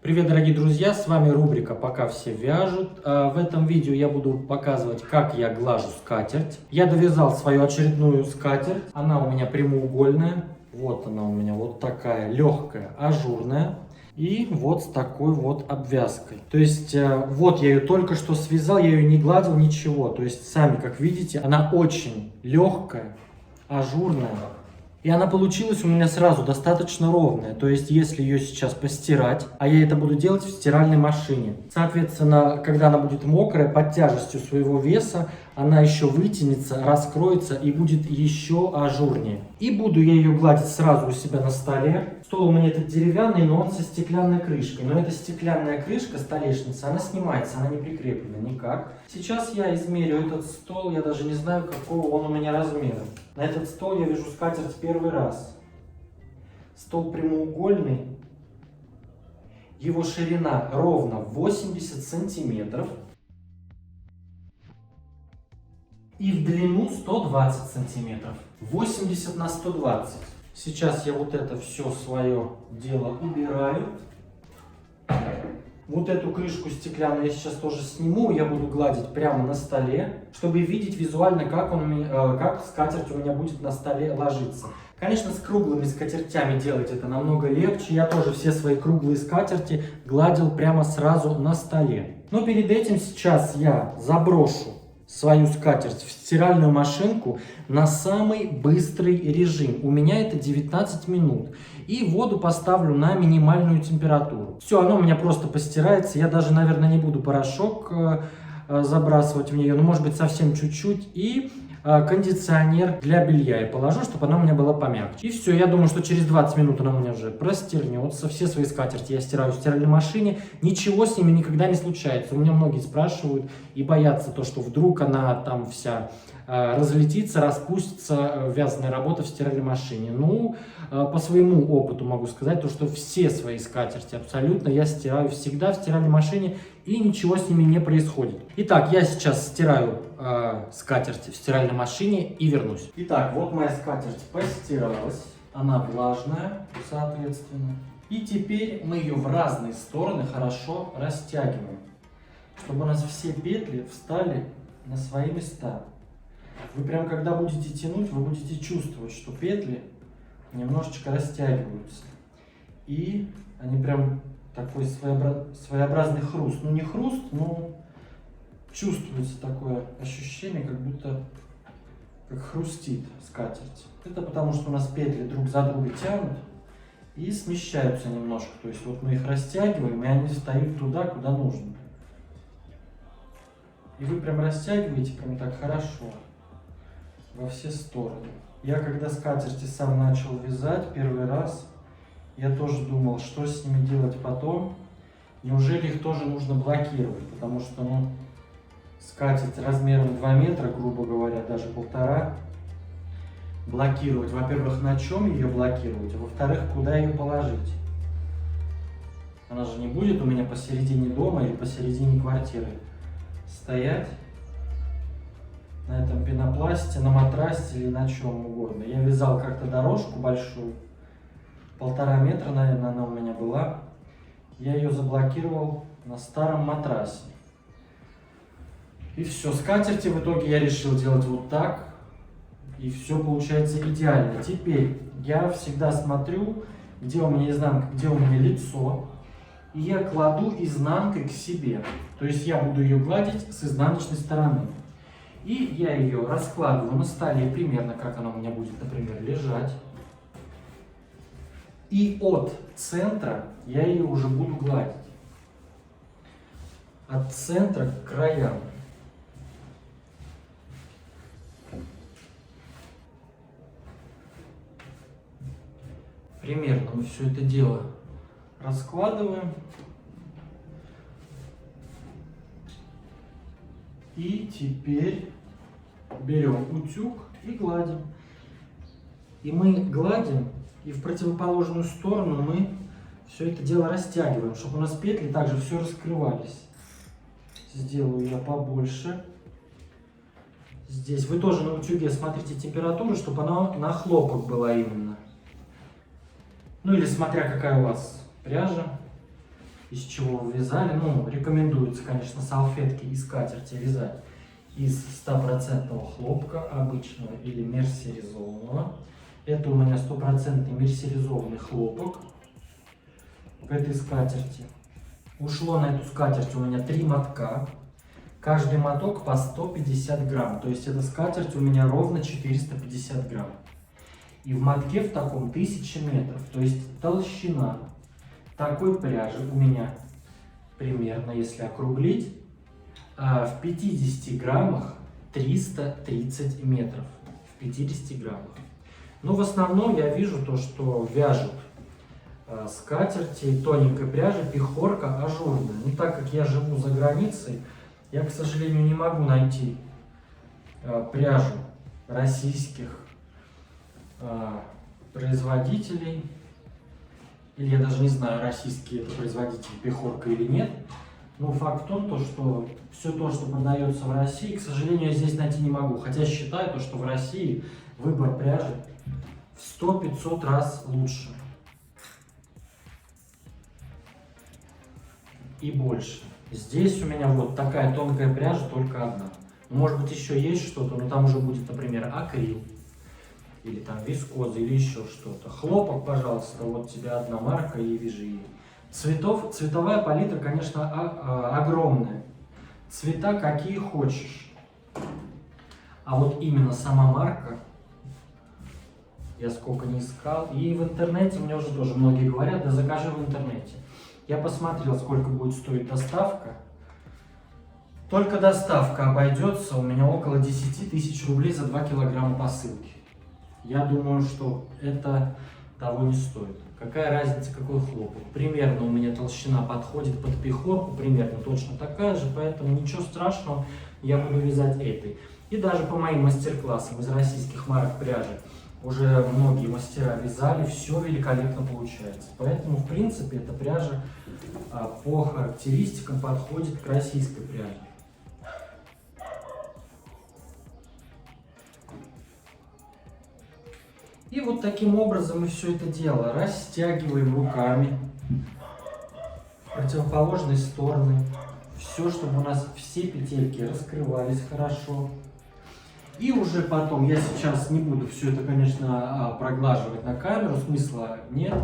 Привет, дорогие друзья, с вами рубрика «Пока все вяжут». В этом видео я буду показывать, как я глажу скатерть. Я довязал свою очередную скатерть. Она у меня прямоугольная. Вот она у меня вот такая легкая, ажурная. И вот с такой вот обвязкой. То есть, вот я ее только что связал, я ее не гладил, ничего. То есть, сами как видите, она очень легкая, ажурная. И она получилась у меня сразу достаточно ровная. То есть, если ее сейчас постирать, а я это буду делать в стиральной машине. Соответственно, когда она будет мокрая, под тяжестью своего веса, она еще вытянется, раскроется и будет еще ажурнее. И буду я ее гладить сразу у себя на столе. Стол у меня этот деревянный, но он со стеклянной крышкой. Но эта стеклянная крышка, столешница, она снимается, она не прикреплена никак. Сейчас я измерю этот стол, я даже не знаю, какого он у меня размера. На этот стол я вяжу скатерть первый раз. Стол прямоугольный. Его ширина ровно 80 сантиметров. И в длину 120 сантиметров. 80 на 120. Сейчас я вот это все свое дело убираю. Вот эту крышку стеклянную я сейчас тоже сниму. Я буду гладить прямо на столе, чтобы видеть визуально, как скатерть у меня будет на столе ложиться. Конечно, с круглыми скатертями делать это намного легче. Я тоже все свои круглые скатерти гладил прямо сразу на столе. Но перед этим сейчас я заброшу свою скатерть в стиральную машинку на самый быстрый режим. У меня это 19 минут. И воду поставлю на минимальную температуру. Все, оно у меня просто постирается. Я даже, наверное, не буду порошок забрасывать в нее. Ну, может быть, совсем чуть-чуть. И кондиционер для белья я положу, чтобы она у меня была помягче. И все, я думаю, что через 20 минут она у меня уже простернется. Все свои скатерти я стираю в стиральной машине. Ничего с ними никогда не случается. У меня многие спрашивают и боятся то, что вдруг она там вся разлетится, распустится, вязаная работа в стиральной машине. Ну, по своему опыту могу сказать, то, что все свои скатерти абсолютно я стираю всегда в стиральной машине, и ничего с ними не происходит. Итак, я сейчас стираю скатерти в стиральной машине и вернусь. Итак, вот моя скатерть постиралась, она влажная, соответственно. И теперь мы ее в разные стороны хорошо растягиваем, чтобы у нас все петли встали на свои места. Вы прям когда будете тянуть, вы будете чувствовать, что петли немножечко растягиваются. И они прям такой своеобразный хруст. Ну не хруст, но чувствуется такое ощущение, как будто как хрустит скатерть. Это потому, что у нас петли друг за друга тянут и смещаются немножко. То есть вот мы их растягиваем, и они встают туда, куда нужно. И вы прям растягиваете прям так хорошо во все стороны. Я когда скатерти сам начал вязать первый раз, я тоже думал, что с ними делать потом. Неужели их тоже нужно блокировать? Потому что, ну, скатерть размером 2 метра, грубо говоря, даже 1,5, блокировать. Во-первых, на чем ее блокировать, а во-вторых, куда ее положить? Она же не будет у меня посередине дома или посередине квартиры стоять на этом пенопласте, на матрасе или на чем угодно. Я вязал как-то дорожку большую, 1,5 метра, наверное, она у меня была. Я ее заблокировал на старом матрасе. И все, скатерти в итоге я решил делать вот так. И все получается идеально. Теперь я всегда смотрю, где у меня изнанка, где у меня лицо. И я кладу изнанкой к себе. То есть я буду ее гладить с изнаночной стороны. И я ее раскладываю на столе примерно, как она у меня будет, например, лежать. И от центра я ее уже буду гладить. От центра к краям. Примерно мы все это дело раскладываем. И теперь берем утюг и гладим. И мы гладим, и в противоположную сторону мы все это дело растягиваем, чтобы у нас петли также все раскрывались. Сделаю я побольше. Здесь вы тоже на утюге смотрите температуру, чтобы она на хлопок была именно. Ну или смотря какая у вас пряжа. из чего вы вязали. Ну, рекомендуется, конечно, салфетки и скатерти вязать из 100% хлопка обычного или мерсеризованного. Это у меня 100% мерсеризованный хлопок к этой скатерти. Ушло на эту скатерть у меня 3 мотка. Каждый моток по 150 грамм. То есть эта скатерть у меня ровно 450 грамм. И в мотке в таком 1000 метров. То есть толщина такой пряжи у меня примерно, если округлить, в 50 граммах 330 метров. В 50 граммах. Но в основном я вижу то, что вяжут скатерти тоненькой пряжи пехорка ажурная. Но так как я живу за границей, я, к сожалению, не могу найти пряжу российских производителей. Или я даже не знаю, российские это производители пехорка или нет. Но факт в том, что все то, что продается в России, к сожалению, я здесь найти не могу. Хотя считаю, то, что в России выбор пряжи в 100-500 раз лучше. И больше. Здесь у меня вот такая тонкая пряжа, только одна. Может быть, еще есть что-то, но там уже будет, например, акрил. Или там вискоза, или еще что-то. Хлопок, пожалуйста, вот тебе одна марка и вяжи ее. Цветовая палитра, конечно, огромная. Цвета какие хочешь. А вот именно сама марка, я сколько не искал. И в интернете мне уже тоже многие говорят, да закажи в интернете. Я посмотрел, сколько будет стоить доставка. Только доставка обойдется у меня около 10 000 рублей за 2 килограмма посылки. Я думаю, что это того не стоит. Какая разница, какой хлопок? Примерно у меня толщина подходит под пехорку, примерно точно такая же, поэтому ничего страшного, я буду вязать этой. И даже по моим мастер-классам из российских марок пряжи уже многие мастера вязали, все великолепно получается. Поэтому, в принципе, эта пряжа по характеристикам подходит к российской пряже. И вот таким образом мы все это дело растягиваем руками в противоположные стороны. Все, чтобы у нас все петельки раскрывались хорошо. И уже потом, я сейчас не буду все это, конечно, проглаживать на камеру, смысла нет.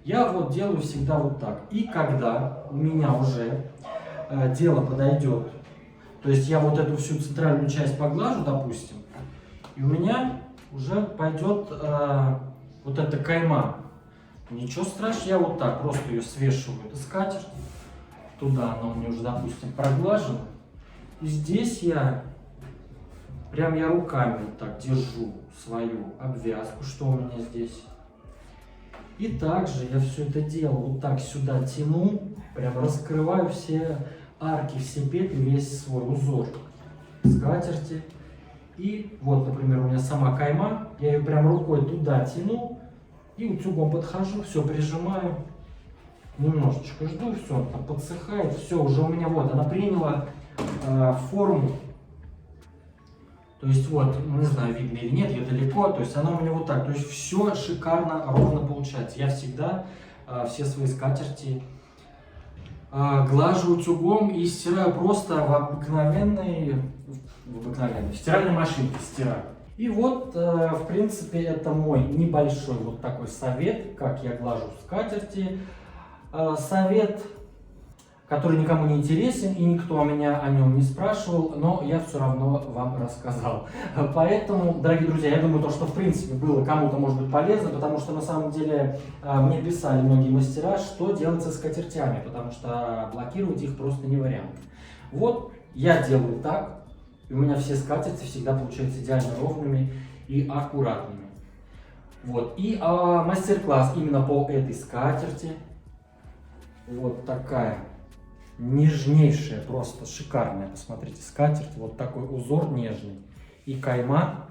Я вот делаю всегда вот так. И когда у меня уже дело подойдет, то есть я вот эту всю центральную часть поглажу, допустим, и у меня уже пойдет вот эта кайма. Ничего страшного, я вот так просто ее свешиваю, это скатерть. Туда она у меня уже, допустим, проглажена. И здесь я руками вот так держу свою обвязку, что у меня здесь. И также я все это дело вот так сюда тяну, прям раскрываю все арки, все петли, весь свой узор скатерти. И вот, например, у меня сама кайма, я ее прям рукой туда тяну и утюгом подхожу, все прижимаю, немножечко жду, все, она подсыхает, все, уже у меня вот, она приняла форму. То есть вот, не знаю, видно или нет, я далеко, то есть она у меня вот так, то есть все шикарно, ровно получается. Я всегда все свои скатерти глажу утюгом и стираю просто в стиральной машинке стираю. И вот, в принципе, это мой небольшой вот такой совет, как я глажу скатерти. Совет, который никому не интересен, и никто меня о нем не спрашивал, но я все равно вам рассказал. Поэтому, дорогие друзья, я думаю, что в принципе было кому-то, может быть, полезно, потому что на самом деле мне писали многие мастера, что делать со скатертями, потому что блокировать их просто не вариант. Вот, я делаю так, и у меня все скатерти всегда получаются идеально ровными и аккуратными. Вот, и мастер-класс именно по этой скатерти, вот такая. Нежнейшая, просто шикарная, посмотрите, скатерть, вот такой узор нежный. И кайма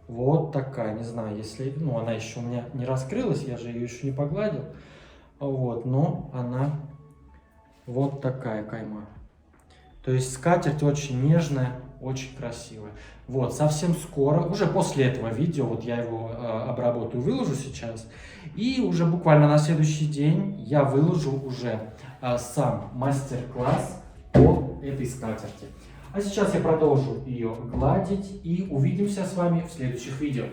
вот такая, не знаю, если, ну, она еще у меня не раскрылась, я же ее еще не погладил, вот, но она вот такая кайма. То есть скатерть очень нежная, очень красивое. Вот, совсем скоро, уже после этого видео, вот я его обработаю, выложу сейчас, и уже буквально на следующий день я выложу уже сам мастер-класс по этой скатерти. А сейчас я продолжу ее гладить и увидимся с вами в следующих видео.